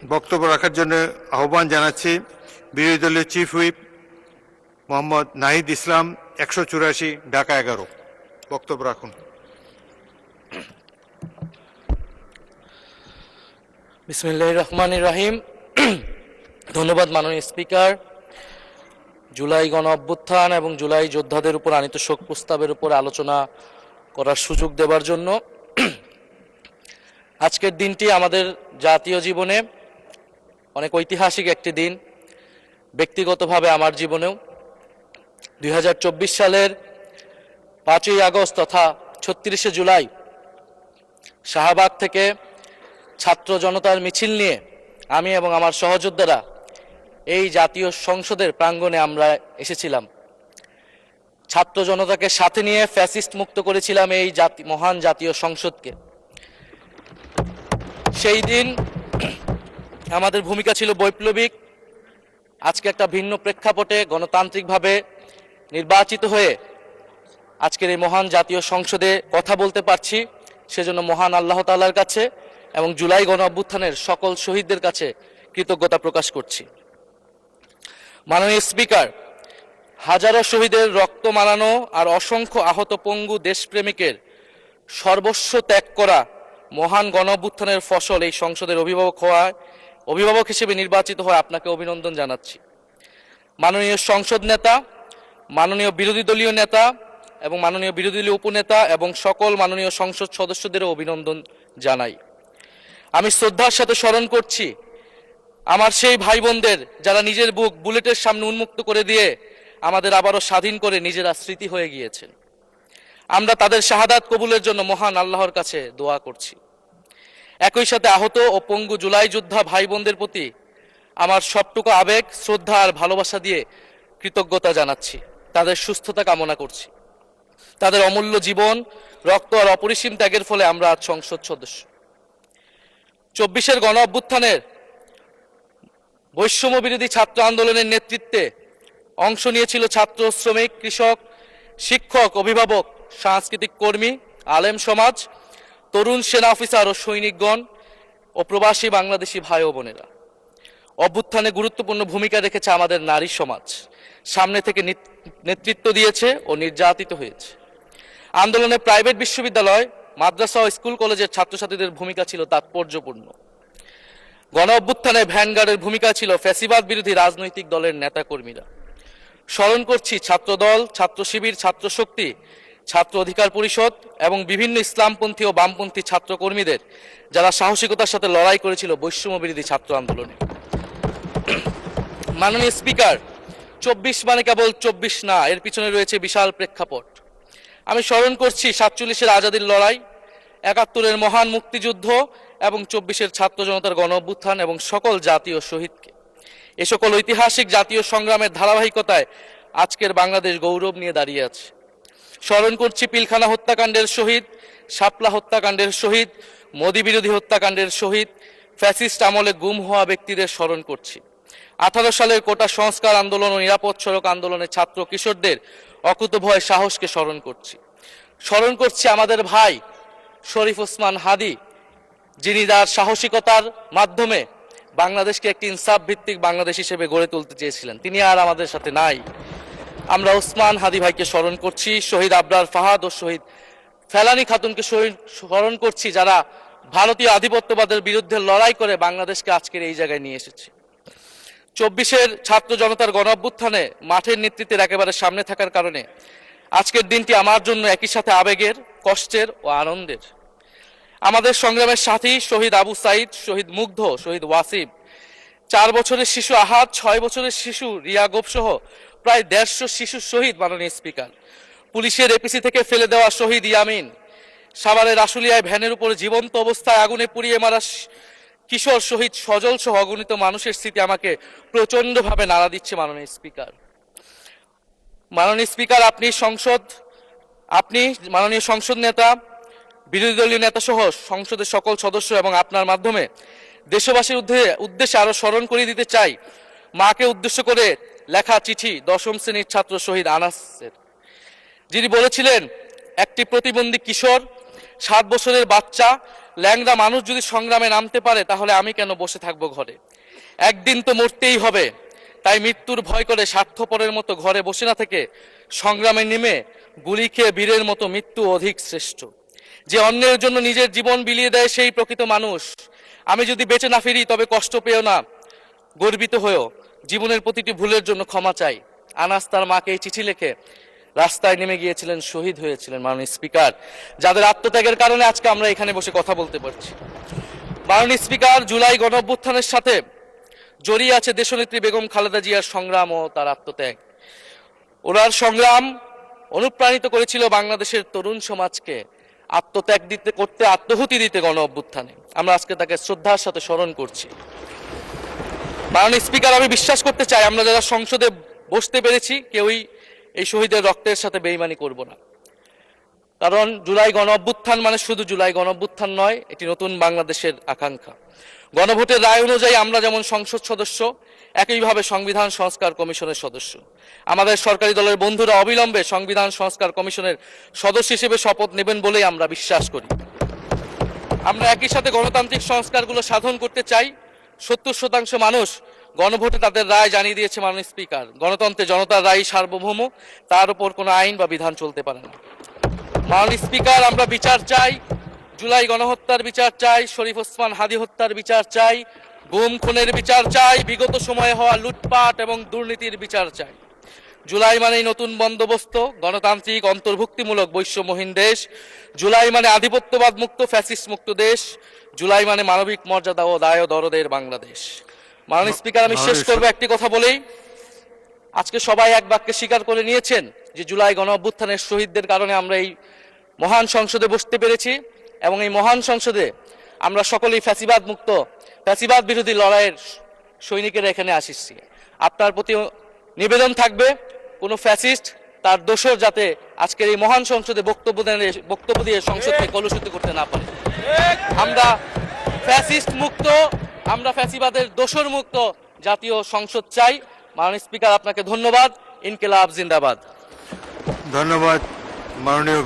বক্তব্য রাখার জন্য আহ্বান জানাচ্ছি বিরোধী দলীয় চিফ হুইপ মোহাম্মদ নাহিদ ইসলাম, 184, ঢাকা 11। বক্তব্য রাখুন। বিসমিল্লাহির রহমানির রহিম। ধন্যবাদ মাননীয় স্পিকার। জুলাই গণ অভ্যুত্থান এবং জুলাই যোদ্ধাদের উপর আনীত শোক প্রস্তাবের উপর আলোচনা করার সুযোগ দেওয়ার জন্য। আজকের দিনটি আমাদের জাতীয় জীবনে অনেক ঐতিহাসিক একটি দিন, ব্যক্তিগতভাবে আমার জীবনেও। 2024 সালের 5ই আগস্ট তথা 36শে জুলাই শাহবাগ থেকে ছাত্র জনতার মিছিল নিয়ে আমি এবং আমার সহযোদ্ধারা এই জাতীয় সংসদের প্রাঙ্গণে আমরা এসেছিলাম। ছাত্র জনতাকে সাথে নিয়ে ফ্যাসিস্ট মুক্ত করেছিলাম এই মহান জাতীয় সংসদকে। সেই দিন আমাদের ভূমিকা ছিল বৈপ্লবিক। আজকে একটা ভিন্ন প্রেক্ষাপটে গণতান্ত্রিকভাবে নির্বাচিত হয়ে আজকের এই মহান জাতীয় সংসদে কথা বলতে পারছি, সেজন্য মহান আল্লাহ তাআলার কাছে এবং জুলাই গণ অভ্যুত্থানের সকল শহীদদের কাছে কৃতজ্ঞতা প্রকাশ করছি। মাননীয় স্পিকার, হাজারো শহীদের রক্ত মারানো আর অসংখ্য আহত পঙ্গু দেশপ্রেমিকের সর্বস্ব ত্যাগ করা মহান গণ অভ্যুত্থানের ফসল এই সংসদের অভিভাবক হিসেবে নির্বাচিত হয়ে আপনাকে অভিনন্দন জানাচ্ছি। মাননীয় সংসদ নেতা, মাননীয় বিরোধী দলীয় নেতা এবং মাননীয় বিরোধী দলীয় উপনেতা এবং সকল মাননীয় সংসদ সদস্যদেরও অভিনন্দন জানাই। আমি শ্রদ্ধার সাথে স্মরণ করছি আমার সেই ভাই বোনদের যারা নিজের বুক বুলেটের সামনে উন্মুক্ত করে দিয়ে আমাদের আবারও স্বাধীন করে নিজেরা স্মৃতি হয়ে গিয়েছেন। আমরা তাদের শাহাদাত কবুলের জন্য মহান আল্লাহর কাছে দোয়া করছি। একই সাথে আহত ও পঙ্গু জুলাই যোদ্ধা ভাই বোনদের প্রতি আমার সবটুকু আবেগ, শ্রদ্ধা আর ভালোবাসা দিয়ে কৃতজ্ঞতা জানাচ্ছি। তাদের সুস্থতা কামনা করছি। তাদের অমূল্য জীবন, রক্ত আর অপরিসীম ত্যাগের ফলে আমরা আজ সংসদ সদস্য। 24-এর গণ অভ্যুত্থানের বৈষম্য বিরোধী ছাত্র আন্দোলনের নেতৃত্বে অংশ নিয়েছিল ছাত্র, শ্রমিক, কৃষক, শিক্ষক, অভিভাবক, সাংস্কৃতিক কর্মী, আলেম সমাজ, তরুণ সেনা অফিসার ও সৈনিকগণ ও প্রবাসী বাংলাদেশি ভাই ও বোনেরা। অভ্যুত্থানে গুরুত্বপূর্ণ ভূমিকা রেখেছে আমাদের নারী সমাজ, সামনে থেকে নেতৃত্ব দিয়েছে ও নির্যাতিত হয়েছে। আন্দোলনে প্রাইভেট বিশ্ববিদ্যালয়, মাদ্রাসা ও স্কুল কলেজের ছাত্রছাত্রীদের ভূমিকা ছিল তাৎপর্যপূর্ণ। গণ অভ্যুত্থানে ভ্যানগার্ডের ভূমিকা ছিল ফ্যাসিবাদ বিরোধী রাজনৈতিক দলের নেতাকর্মীরা। স্মরণ করছি ছাত্রদল, ছাত্র শিবির, ছাত্র শক্তি, ছাত্র অধিকার পরিষদ এবং বিভিন্ন ইসলামপন্থী ও বামপন্থী ছাত্রকর্মীদের যারা সাহসিকতার সাথে লড়াই করেছিল বৈষম্য বিরোধী ছাত্র আন্দোলনে। মাননীয় স্পিকার, 24 মানে কেবল 24 না, এর পিছনে রয়েছে বিশাল প্রেক্ষাপট। আমি স্মরণ করছি 47-এর আজাদির লড়াই, 71-এর মহান মুক্তিযুদ্ধ এবং 24-এর ছাত্র জনতার গণ অভ্যুত্থান এবং সকল জাতীয় শহীদকে। এ সকল ঐতিহাসিক জাতীয় সংগ্রামের ধারাবাহিকতায় আজকের বাংলাদেশ গৌরব নিয়ে দাঁড়িয়ে আছে। স্মরণ করছি পিলখানা হত্যাকাণ্ডের শহীদ, শাপলা হত্যাকাণ্ডের শহীদ, মোদী বিরোধী হত্যাকাণ্ডের শহীদ, ফ্যাসিস্ট আমলে গুম হওয়া ব্যক্তিদের স্মরণ করছি। 18 সালের কোটা সংস্কার আন্দোলন ও নিরাপদ সড়ক আন্দোলনে ছাত্র কিশোরদের অকুতোভয় সাহসকে স্মরণ করছি। স্মরণ করছি আমাদের ভাই শরীফ ওসমান হাদি, যিনি তার সাহসিকতার মাধ্যমে বাংলাদেশকে একটি ইনসাফ ভিত্তিক বাংলাদেশ হিসেবে গড়ে তুলতে চেয়েছিলেন। তিনি আর আমাদের সাথে নাই। আমরা ওসমান হাদি ভাইকে স্মরণ করছি। শহীদ আবরার ফাহাদ ও শহীদ ফেলানী খাতুনকে স্মরণ করছি, যারা ভারতীয় আধিপত্যবাদের বিরুদ্ধে লড়াই করে বাংলাদেশকে আজকের এই জায়গায় নিয়ে এসেছে। 24-এর ছাত্র জনতার গণ অভ্যুত্থানে মাঠের নেতৃত্বের একেবারে সামনে থাকার কারণে আজকের দিনটি আমার জন্য একই সাথে আবেগের, কষ্টের ও আনন্দের। আমাদের সংগ্রামের সাথী শহীদ আবু সাইদ, শহীদ মুগ্ধ, শহীদ ওয়াসিম, 4 বছরের শিশু আহাদ, 6 বছরের শিশু রিয়া গোপ সহ প্রায় 150 শিশু শহীদ। মাননীয় স্পিকার, পুলিশের এপিসি থেকে ফেলে দেওয়া শহীদ ইয়ামিন, সাভারের আশুলিয়ায় ভ্যানের উপরে জীবন্ত অবস্থায় আগুনে পুড়িয়ে মারা কিশোর শহীদ সজল সহ অগণিত মানুষের স্মৃতি আমাকে প্রচন্ডভাবে নাড়া দিচ্ছে। মাননীয় স্পিকার, আপনি মাননীয় সংসদ নেতা, বিরোধী দলীয় নেতা সহ সংসদের সকল সদস্য এবং আপনার মাধ্যমে দেশবাসীর উদ্দেশ্যে আরো স্মরণ করিয়ে দিতে চাই মাকে উদ্দেশ্য করে লেখা চিঠি 10ম শ্রেণীর ছাত্র শহীদ আনাসের, যিনি বলেছিলেন, একটি প্রতিবন্ধী কিশোর, 7 বছরের বাচ্চা ল্যাংড়া মানুষ যদি সংগ্রামে নামতে পারে তাহলে আমি কেন বসে থাকবো ঘরে? একদিন তো মরতেই হবে, তাই মৃত্যুর ভয় করে স্বার্থপরের মতো ঘরে বসে না থেকে সংগ্রামে নেমে গুলি খেয়ে বীরের মতো মৃত্যু অধিক শ্রেষ্ঠ। যে অন্যের জন্য নিজের জীবন বিলিয়ে দেয় সেই প্রকৃত মানুষ। আমি যদি বেঁচে না ফিরি তবে কষ্ট পেও না, গর্বিত হয়েও জীবনের প্রতিটি ভুলের জন্য ক্ষমা চাই। আনাস তার মাকে এই চিঠি লিখে রাস্তায় নেমে গিয়েছিলেন, শহীদ হয়েছিলেন মাননীয় স্পিকার, যাদের আত্মত্যাগের কারণে আজকে আমরা এখানে বসে কথা বলতে পারছি। মাননীয় স্পিকার, জুলাই গণঅভ্যুত্থানের সাথে জড়িয়ে আছে দেশনেত্রী বেগম খালেদা জিয়ার সংগ্রাম ও তার আত্মত্যাগ। ওনার সংগ্রাম অনুপ্রাণিত করেছিল বাংলাদেশের তরুণ সমাজকে আত্মত্যাগ করতে, আত্মহুতি দিতে গণ অভ্যুত্থানে। আমরা আজকে তাকে শ্রদ্ধার সাথে স্মরণ করছি। মাননীয় স্পিকার, আমি বিশ্বাস করতে চাই আমরা যারা সংসদে বসতে পেরেছি কেউই এই শহীদের রক্তের সাথে বেইমানি করব না। কারণ জুলাই গণ অভ্যুত্থান মানে শুধু জুলাই গণ অভ্যুত্থান নয়, এটি নতুন বাংলাদেশের আকাঙ্ক্ষা। গণভোটের রায় অনুযায়ী আমরা যেমন সংসদ সদস্য, একইভাবে সংবিধান সংস্কার কমিশনের সদস্য। আমাদের সরকারি দলের বন্ধুরা অবিলম্বে সংবিধান সংস্কার কমিশনের সদস্য হিসেবে শপথ নেবেন বলেই আমরা বিশ্বাস করি। আমরা একই সাথে গণতান্ত্রিক সংস্কারগুলো সাধন করতে চাই। 70% মানুষ গণভোটে তাদের রায় জানিয়ে দিয়েছে মাননীয় স্পিকার। গণতন্ত্রে জনতার রায় সার্বভৌম, তার উপর কোনো আইন বা বিধান চলতে পারে না। মাননীয় স্পিকার, আমরা বিচার চাই, জুলাই গণহত্যার বিচার চাই, শরীফ ওসমান হাদি হত্যার বিচার চাই, গুম খুনের বিচার চাই, বিগত সময়ে হওয়া লুটপাট এবং দুর্নীতির বিচার চাই। জুলাই মানেই নতুন বন্দোবস্ত, গণতান্ত্রিক অন্তর্ভুক্তিমূলক বৈষম্যহীন দেশ। জুলাই মানে আধিপত্যবাদ মুক্ত, ফ্যাসিস্ট মুক্ত দেশ। জুলাই মানে মানবিক মর্যাদা ও দায় ও দরদের বাংলাদেশ। মাননীয় স্পিকার, আমি শেষ করবো একটি কথা বলেই। আজকে সবাই এক বাক্যে স্বীকার করে নিয়েছেন যে জুলাই গণ অভ্যুত্থানের শহীদদের কারণে আমরা এই মহান সংসদে বসতে পেরেছি এবং এই মহান সংসদে আমরা সকলেই ফ্যাসিবাদ মুক্ত, ফ্যাসিবাদ বিরোধী লড়াইয়ের সৈনিকেরা এখানে আসিছি। আপনার প্রতি নিবেদন থাকবে কোনো ফ্যাসিস্ট তার দোষর যাতে আজকের এই মহান সংসদে বক্তব্য দিয়ে সংসদকে কলুষিত করতে না পারে। আমরা ফ্যাসিস্ট মুক্ত, আমরা ফ্যাসিবাদের দোষর মুক্ত জাতীয় সংসদ চাই। মাননীয় স্পিকার, আপনাকে ধন্যবাদ। ইনকিলাব জিন্দাবাদ। ধন্যবাদ মাননীয়